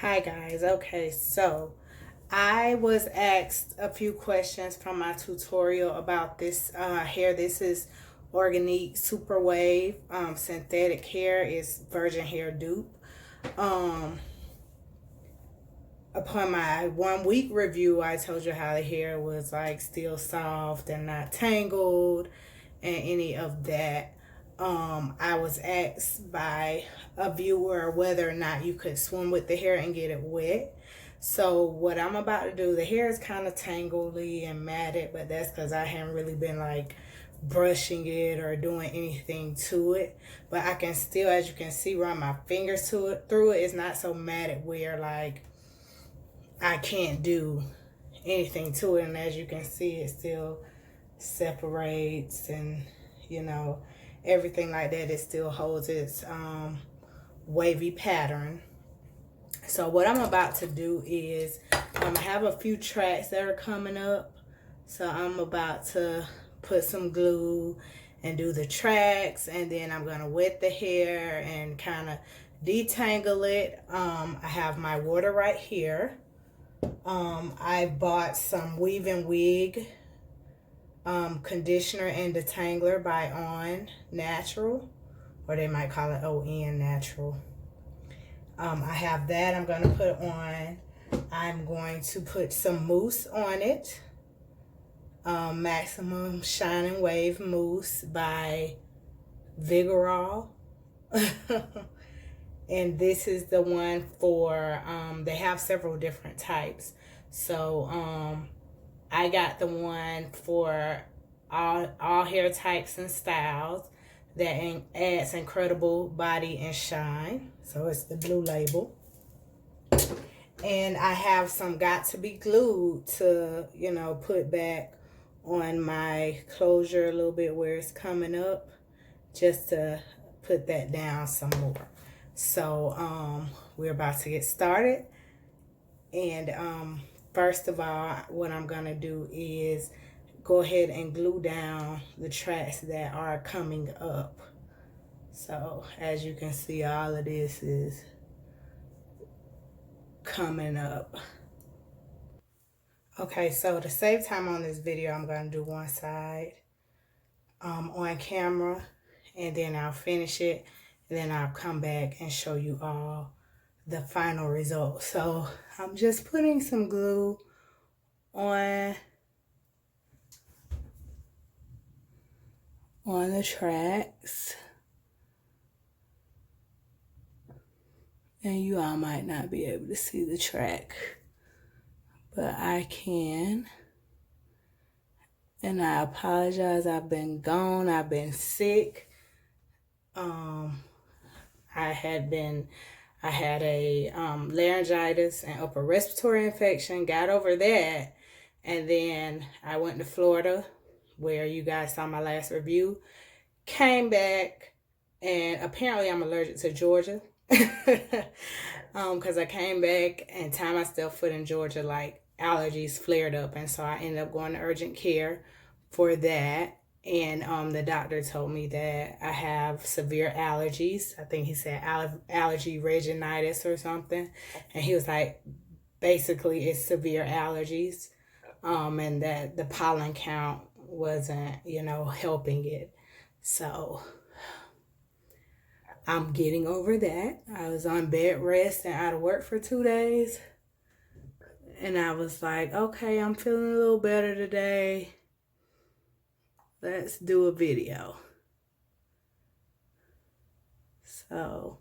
Hi guys. Okay, so I was asked a few questions from my tutorial about this hair. This is Organique Super Wave synthetic hair. It's virgin hair dupe. Um, Upon my 1 week review, I told you how the hair was like still soft and not tangled and any of that. I was asked by a viewer whether or not you could swim with the hair and get it wet. So what I'm about to do, the hair is kind of tangly and matted, but that's because I haven't really been like brushing it or doing anything to it. But I can still, as you can see, run my fingers to it through it. It's not so matted where like I can't do anything to it. And as you can see, it still separates and, you know, everything like that. It still holds its wavy pattern. So what I'm about to do is I have a few tracks that are coming up. So I'm about to put some glue and do the tracks, and then I'm going to wet the hair and kind of detangle it. I have my water right here. I bought some Weave and Wig conditioner and detangler by On Natural, or they might call it ON Natural. I have that I'm going to put on. I'm going to put some mousse on it. Maximum Shine and Wave Mousse by Vigorol. And this is the one for, they have several different types. So I got the one for all hair types and styles that adds incredible body and shine. So it's the blue label. And I have some Got to Be Glued to, you know, put back on my closure a little bit where it's coming up, just to put that down some more. So we're about to get started. And first of all, what I'm gonna do is go ahead and glue down the tracks that are coming up. So as you can see, all of this is coming up. Okay, so to save time on this video, I'm gonna do one side on camera, and then I'll finish it, and then I'll come back and show you all the final result. So I'm just putting some glue on the tracks, and you all might not be able to see the track, but I can. And I apologize, I've been gone, I've been sick. I had a laryngitis and upper respiratory infection, got over that, and then I went to Florida, where you guys saw my last review, came back, and apparently I'm allergic to Georgia. Because I came back and time I stepped foot in Georgia, like allergies flared up, and so I ended up going to urgent care for that. And the doctor told me that I have severe allergies. I think he said allergy reginitis or something. And he was like, basically it's severe allergies. And that the pollen count wasn't, you know, helping it. So I'm getting over that. I was on bed rest and out of work for 2 days. And I was like, okay, I'm feeling a little better today. Let's do a video. So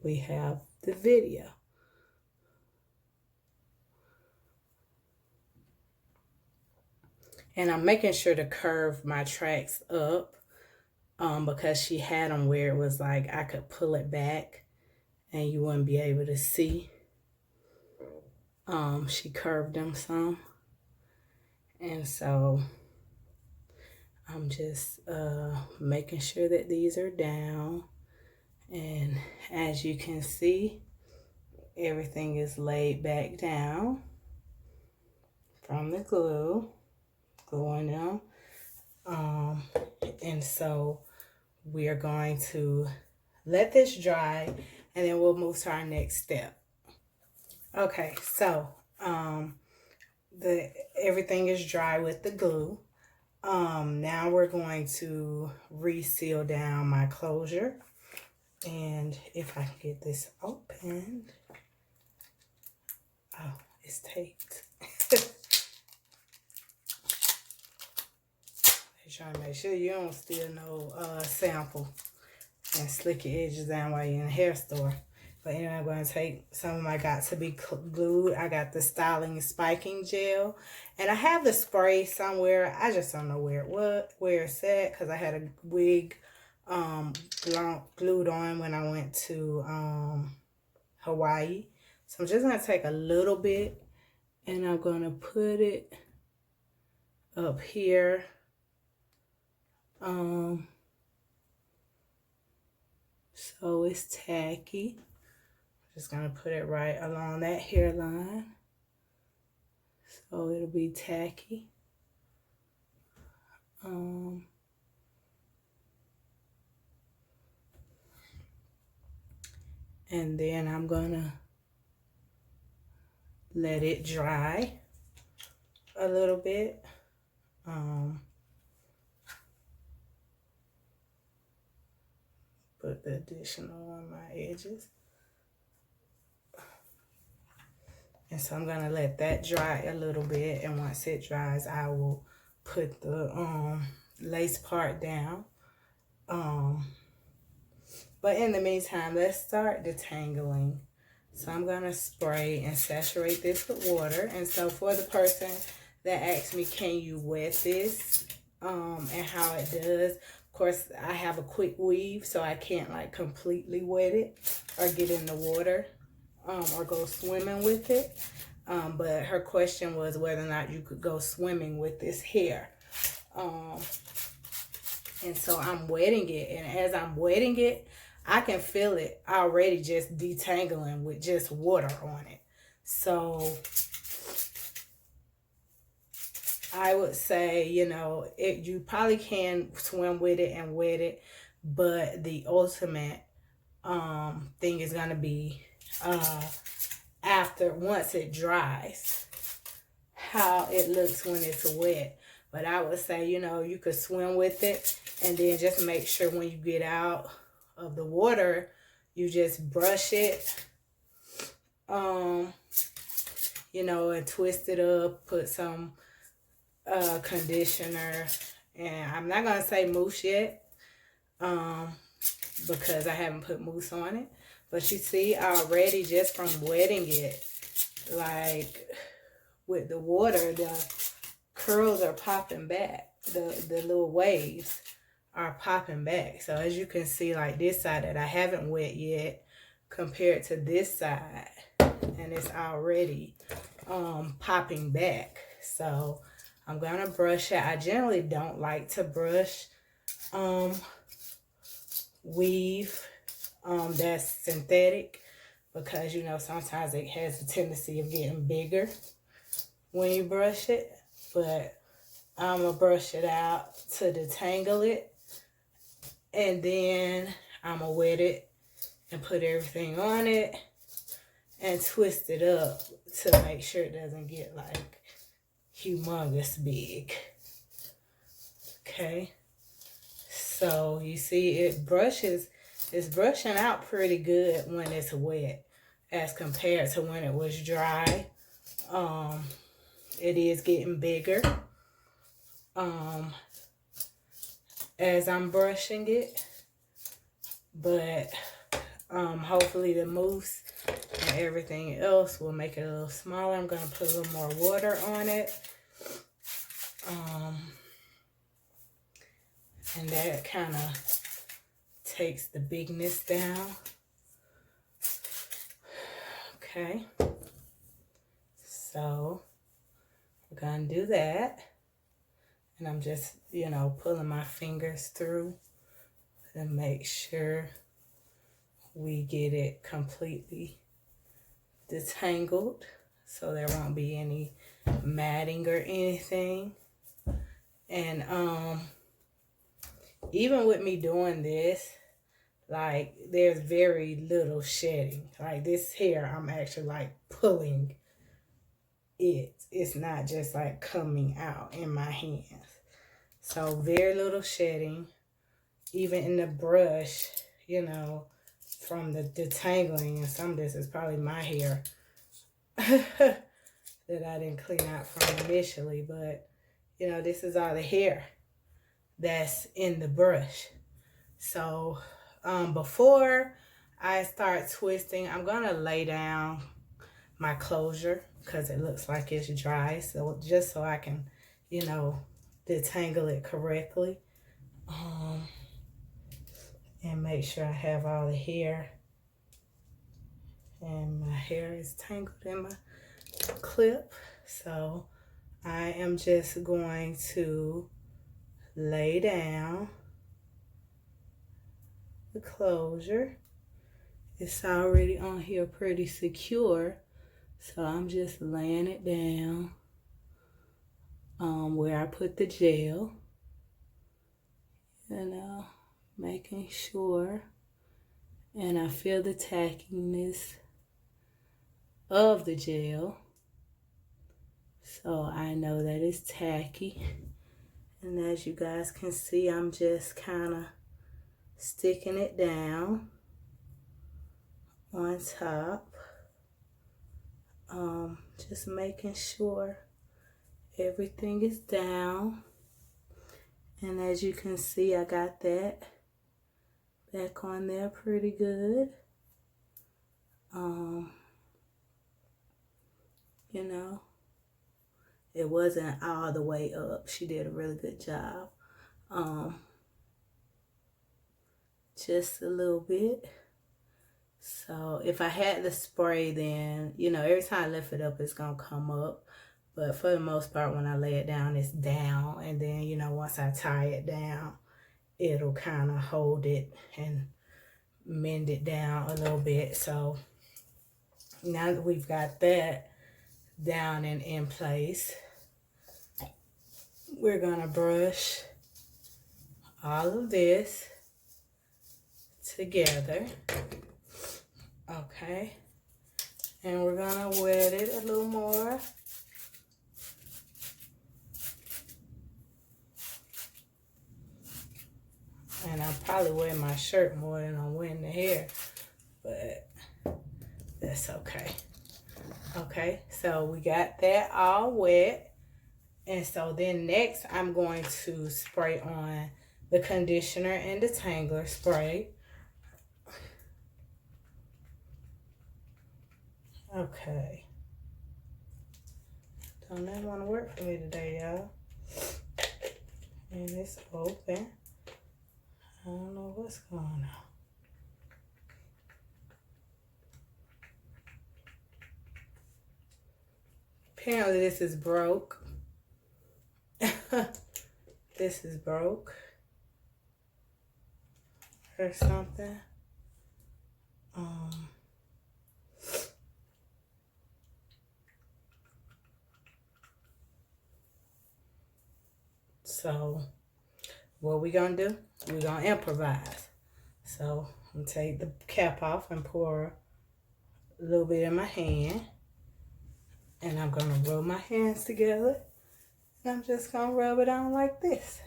we have the video. And I'm making sure to curve my tracks up because she had them where it was like I could pull it back and you wouldn't be able to see. She curved them some. And so I'm just making sure that these are down. And as you can see, everything is laid back down from the glue, gluing them. And so we are going to let this dry, and then we'll move to our next step. Okay, so everything is dry with the glue. Now we're going to reseal down my closure. And if I can get this open, oh, it's taped. Trying to make sure you don't steal no sample and slick your edges down while you're in the hair store. But anyway, I'm going to take some of my got to be glued. I got the styling spiking gel, and I have the spray somewhere. I just don't know where it's at, because I had a wig glued on when I went to Hawaii. So I'm just going to take a little bit, and I'm going to put it up here. So it's tacky. Just gonna put it right along that hairline, so it'll be tacky. And then I'm gonna let it dry a little bit. Put the additional on my edges. And so I'm gonna let that dry a little bit, and once it dries, I will put the lace part down. But in the meantime, let's start detangling. So I'm gonna spray and saturate this with water. And so for the person that asked me, can you wet this, and how it does, of course, I have a quick weave, so I can't like completely wet it or get in the water or go swimming with it. But her question was whether or not you could go swimming with this hair. And so I'm wetting it, and as I'm wetting it, I can feel it already just detangling with just water on it. So I would say, you know, you probably can swim with it and wet it, but the ultimate thing is going to be once it dries, how it looks when it's wet. But I would say, you know, you could swim with it, and then just make sure when you get out of the water, you just brush it, you know, and twist it up, put some conditioner, and I'm not gonna say mousse yet, because I haven't put mousse on it. But you see already, just from wetting it, like with the water, the curls are popping back. The little waves are popping back. So as you can see, like this side that I haven't wet yet compared to this side, and it's already popping back. So I'm gonna brush it. I generally don't like to brush weave that's synthetic, because you know sometimes it has a tendency of getting bigger when you brush it. But I'm gonna brush it out to detangle it, and then I'm gonna wet it and put everything on it and twist it up to make sure it doesn't get like humongous big. Okay, so you see it's brushing out pretty good when it's wet as compared to when it was dry. It is getting bigger as I'm brushing it, but hopefully the mousse and everything else will make it a little smaller. I'm going to put a little more water on it, and that kind of takes the bigness down. Okay, so we're going to do that. And I'm just, you know, pulling my fingers through to make sure we get it completely detangled, so there won't be any matting or anything. And even with me doing this, Like, there's very little shedding. Like, this hair, I'm actually like pulling it. It's not just like coming out in my hands. So very little shedding. Even in the brush, you know, from the detangling, and some of this is probably my hair that I didn't clean out from initially, but you know, this is all the hair that's in the brush. So before I start twisting, I'm gonna lay down my closure because it looks like it's dry, so just so I can, you know, detangle it correctly, and make sure I have all the hair, and my hair is tangled in my clip. So I am just going to lay down the closure. It's already on here pretty secure, so I'm just laying it down where I put the gel, you know, making sure. And I feel the tackiness of the gel, so I know that it's tacky. And as you guys can see, I'm just kind of sticking it down on top. Just making sure everything is down. And as you can see, I got that back on there pretty good. You know, it wasn't all the way up. She did a really good job. Just a little bit. So if I had the spray, then, you know, every time I lift it up, it's going to come up. But for the most part, when I lay it down, it's down. And then, you know, once I tie it down, it'll kind of hold it and mend it down a little bit. So now that we've got that down and in place, we're going to brush all of this together. Okay. And we're going to wet it a little more. And I probably wear my shirt more than I'm wearing the hair, but that's okay. Okay, so we got that all wet. And so then next I'm going to spray on the conditioner and detangler spray. Okay. Don't that want to work for me today, y'all? And it's open. I don't know what's going on. Apparently this is broke. This is broke. Or something. So what we gonna do? We're gonna improvise. So I'm gonna take the cap off and pour a little bit in my hand. And I'm gonna rub my hands together. And I'm just gonna rub it on like this.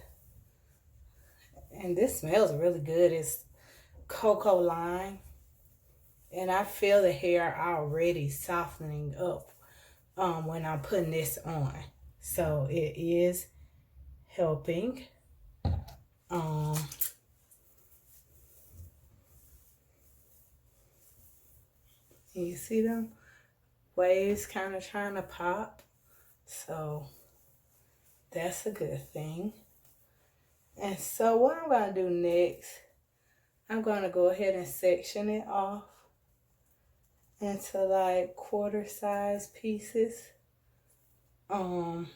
And this smells really good. It's cocoa lime. And I feel the hair already softening up when I'm putting this on. So it is helping. You see them waves kind of trying to pop? So that's a good thing. And so what I'm going to do next, I'm going to go ahead and section it off into like quarter size pieces. I'm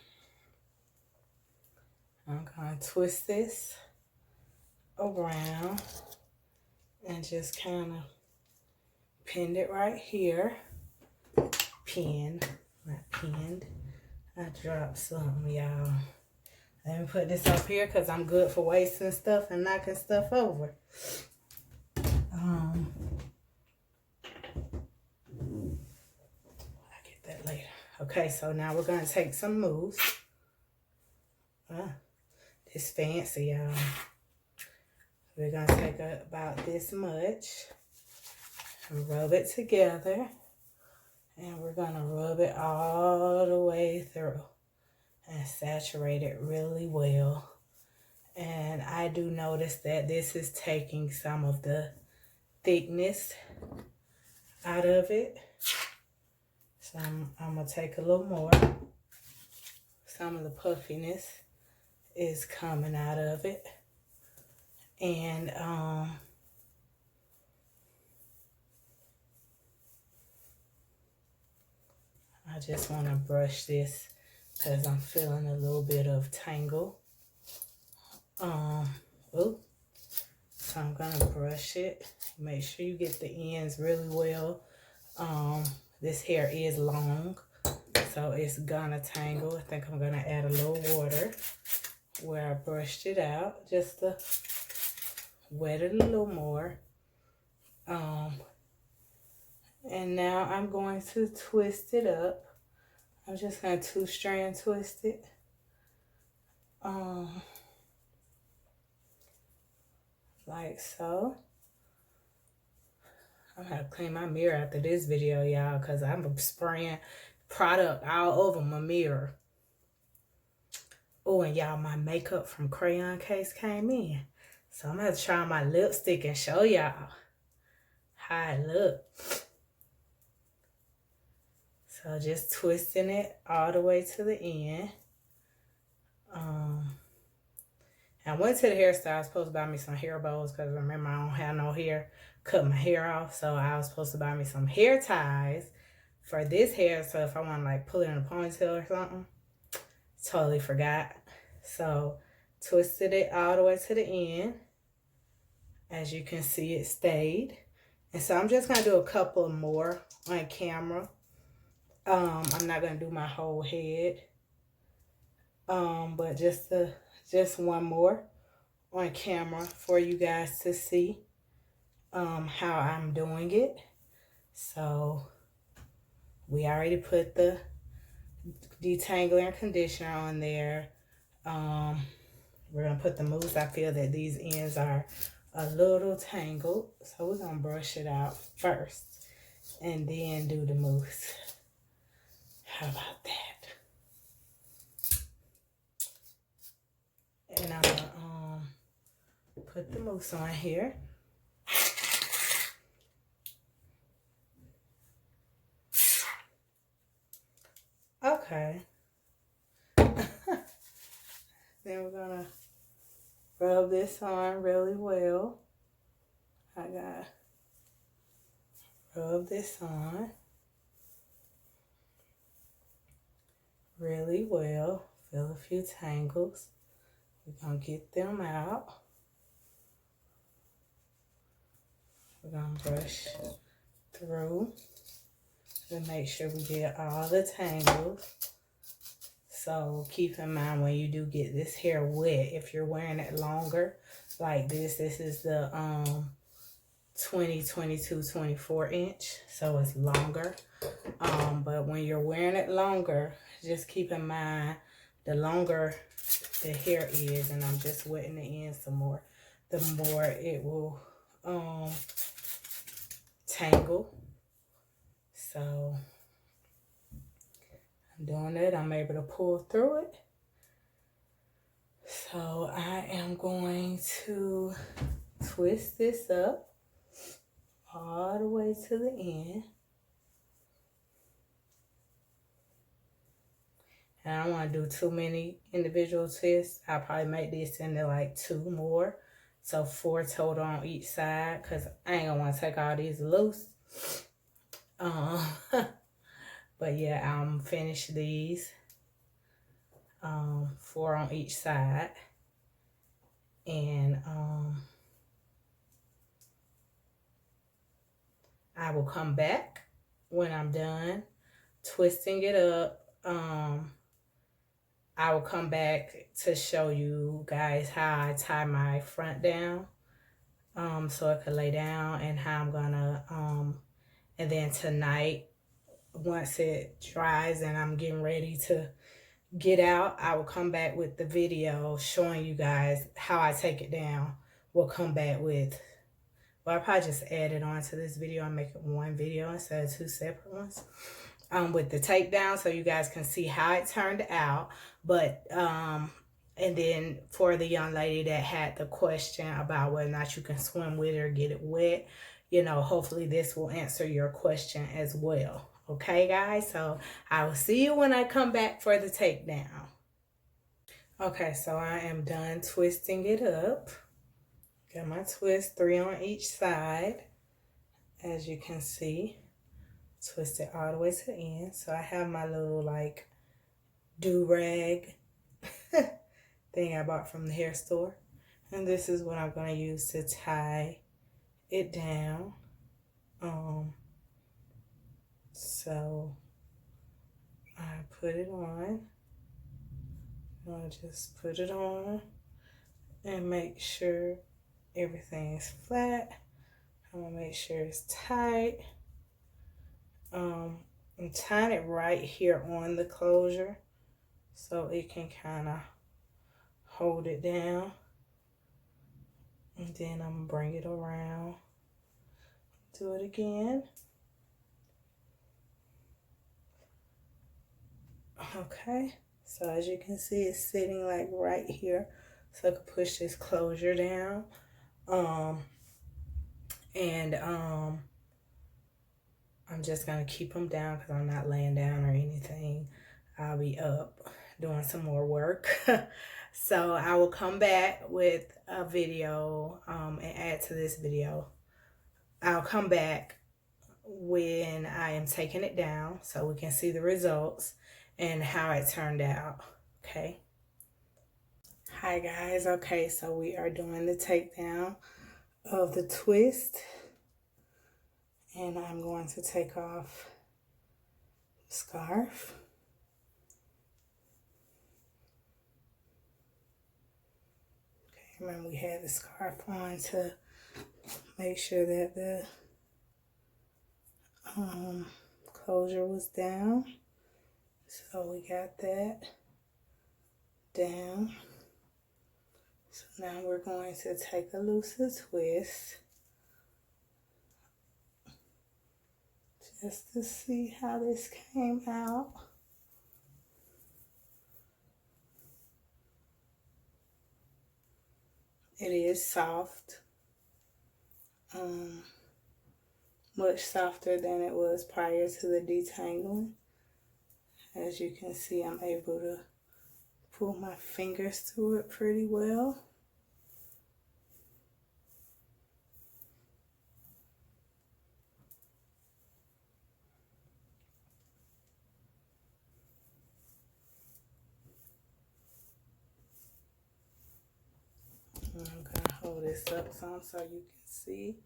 going to twist this around and just kind of pin it right here. Pin, not pinned. I dropped some, y'all. Let me put this up here because I'm good for wasting stuff and knocking stuff over. I'll get that later. Okay, so now we're gonna take some mousse. It's fancy, y'all. We're gonna take about this much and rub it together. And we're gonna rub it all the way through and saturate it really well. And I do notice that this is taking some of the thickness out of it. So I'm gonna take a little more. Some of the puffiness is coming out of it. And I just want to brush this because I'm feeling a little bit of tangle. So I'm gonna brush it. Make sure you get the ends really well. This hair is long, so it's gonna tangle. I think I'm gonna add a little water where I brushed it out just to wet it a little more. And now I'm going to twist it up. I'm just gonna 2-strand twist it. Like so. I'm gonna clean my mirror after this video, y'all, because I'm spraying product all over my mirror. Oh, and y'all, my makeup from Crayon Case came in. So I'm gonna try my lipstick and show y'all how it looks. So just twisting it all the way to the end. I went to the hairstyle. I was supposed to buy me some hair bows because remember I don't have no hair. Cut my hair off, so I was supposed to buy me some hair ties for this hair. So if I want to like pull it in a ponytail or something, totally forgot. So twisted it all the way to the end. As you can see, it stayed. And so I'm just gonna do a couple more on camera. I'm not gonna do my whole head, but just one more on camera for you guys to see how I'm doing it. So we already put the detangling conditioner on there. We're gonna put the mousse. I feel that these ends are a little tangled, so we're gonna brush it out first and then do the mousse. How about that? And I'm gonna put the mousse on here. Okay. Then we're gonna rub this on really well. I gotta rub this on really well. Feel a few tangles. We're gonna get them out. We're gonna brush through to make sure we get all the tangles. So keep in mind when you do get this hair wet, if you're wearing it longer like this is the 20, 22, 24 inch, so it's longer. But when you're wearing it longer, just keep in mind the longer the hair is, and I'm just wetting the ends some more, the more it will tangle. So I'm doing it. I'm able to pull through it. So I am going to twist this up all the way to the end. And I don't want to do too many individual twists. I'll probably make this into like 2 more. So 4 total on each side, because I ain't gonna want to take all these loose. But yeah, I'm finish these 4 on each side. And I will come back when I'm done twisting it up. I will come back to show you guys how I tie my front down. so it could lay down, and how I'm gonna and then tonight, once it dries and I'm getting ready to get out, I will come back with the video showing you guys how I take it down. We'll come back with, well, I'll probably just add it on to this video and make it one video instead of two separate ones. With the takedown, so you guys can see how it turned out. But and then for the young lady that had the question about whether or not you can swim with it or get it wet, you know, hopefully this will answer your question as well. Okay, guys? So I will see you when I come back for the takedown. Okay, so I am done twisting it up. Got my twist, 3 on each side. As you can see, twist it all the way to the end. So I have my little like do-rag thing I bought from the hair store. And this is what I'm going to use to tie it down. So I put it on. I'll just put it on and make sure everything is flat. I'm going to make sure it's tight. I'm tying it right here on the closure so it can kind of hold it down. And then I'm going to bring it around. Do it again. Okay, so as you can see, it's sitting like right here, so I can push this closure down. I'm just gonna keep them down because I'm not laying down or anything. I'll be up doing some more work. So I will come back with a video and add to this video. I'll come back when I am taking it down so we can see the results and how it turned out. Okay. Hi guys. Okay, so we are doing the takedown of the twist, and I'm going to take off the scarf. Okay, remember we had the scarf on to make sure that the closure was down. So we got that down. So now we're going to take a looser twist just to see how this came out. It is soft, much softer than it was prior to the detangling. As you can see, I'm able to pull my fingers through it pretty well. I'm going to hold this up some so you can see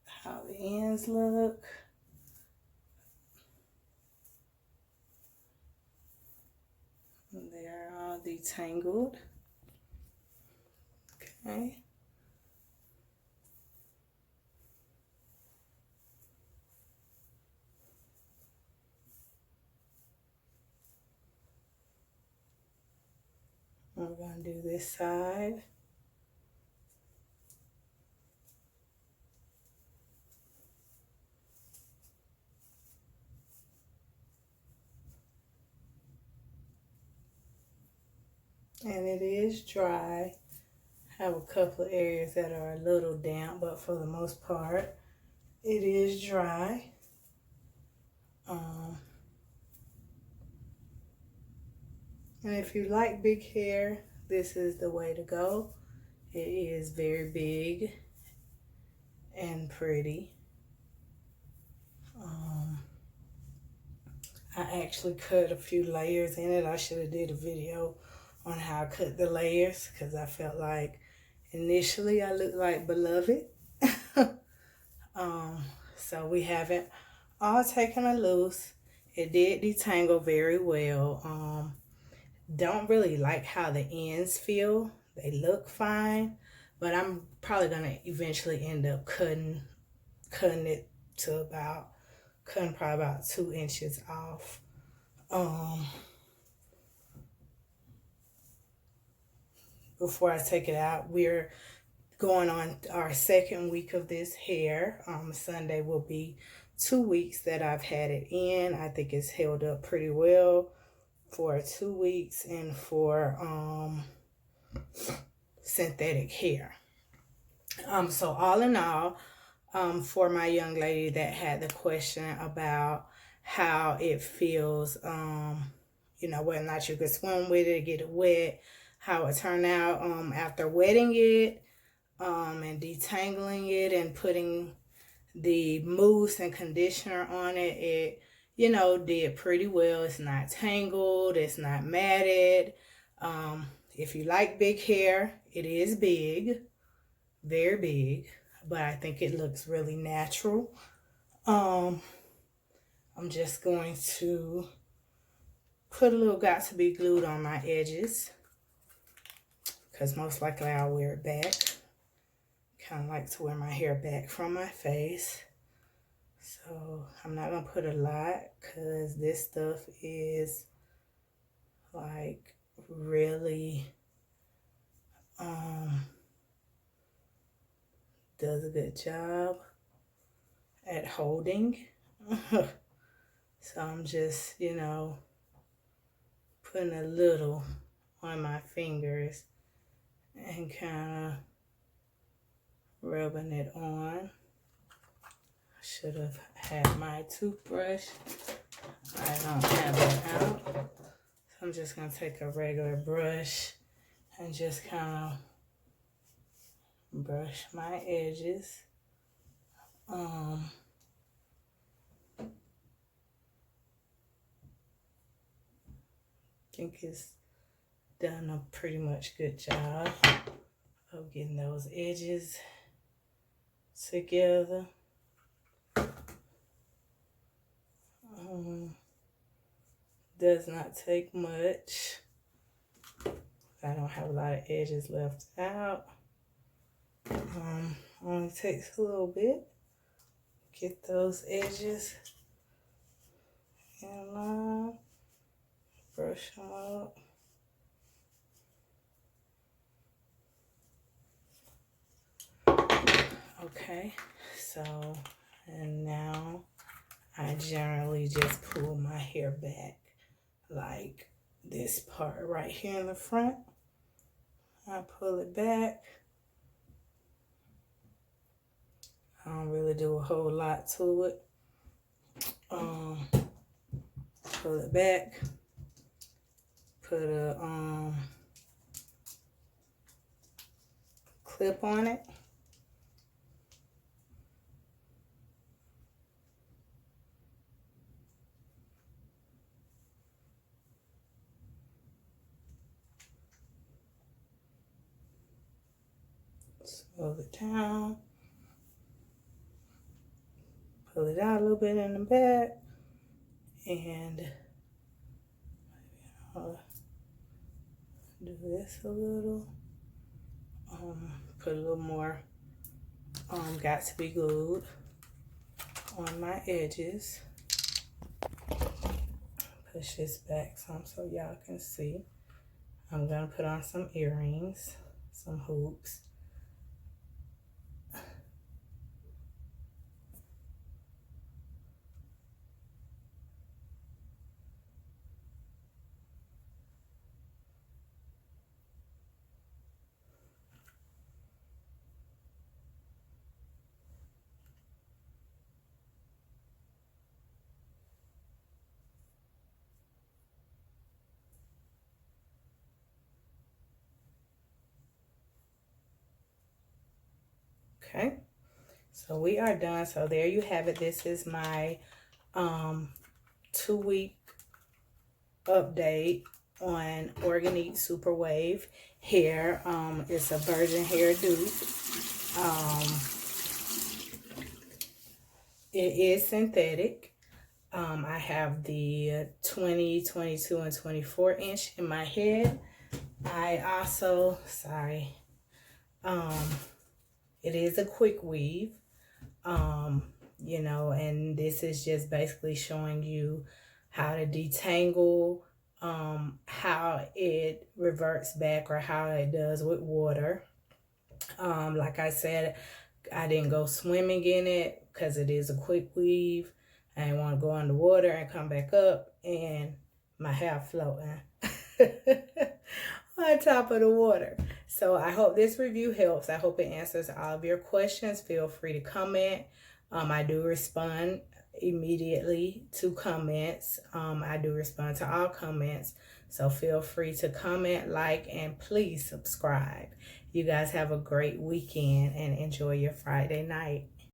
how the ends look. And they're all detangled. Okay. We're going to do this side. And it is dry. I have a couple of areas that are a little damp, but for the most part, it is dry. And if you like big hair, this is the way to go. It is very big and pretty. I actually cut a few layers in it. I should have did a video on how I cut the layers because I felt like initially I looked like Beloved. So we have it all taken loose. It did detangle very well. Don't really like how the ends feel. They look fine, but I'm probably gonna eventually end up cutting it to cutting probably about 2 inches off. Before I take it out, we're going on our second week of this hair. Sunday will be 2 weeks that I've had it in. I think it's held up pretty well for 2 weeks and for synthetic hair. So all in all, for my young lady that had the question about how it feels, you know, whether or not you could swim with it, get it wet, how it turned out after wetting it and detangling it and putting the mousse and conditioner on it, it, you know, did pretty well. It's not tangled, it's not matted. If you like big hair, it is big, very big, but I think it looks really natural. I'm just going to put a little got to be glued on my edges because most likely I'll wear it back. Kind of like to wear my hair back from my face. So I'm not going to put a lot because this stuff is like really does a good job at holding. So I'm just, you know, putting a little on my fingers and kind of rubbing it on. I should have had my toothbrush. I don't have it out. So I'm just going to take a regular brush and just kind of brush my edges. I think it's done a pretty much good job of getting those edges together. Does not take much. I don't have a lot of edges left out. Only takes a little bit. Get those edges in line. Brush them up. Okay, so, and now I generally just pull my hair back like this part right here in the front. I pull it back. I don't really do a whole lot to it. Pull it back. Put a clip on it. Slow it down. Pull it out a little bit in the back. And do this a little. Put a little more got to be glued on my edges. Push this back some so y'all can see. I'm gonna put on some earrings, some hoops. Okay, so we are done. So there you have it. This is my 2-week update on Organique Super Wave hair. It's a virgin hair dupe. It is synthetic. I have the 20, 22, and 24 inch in my head. I also, It is a quick weave, you know, and this is just basically showing you how to detangle, how it reverts back or how it does with water. Like I said, I didn't go swimming in it because it is a quick weave. I didn't want to go underwater and come back up and my hair floating on top of the water. So I hope this review helps. I hope it answers all of your questions. Feel free to comment. I do respond immediately to comments. I do respond to all comments. So feel free to comment, like, and please subscribe. You guys have a great weekend and enjoy your Friday night.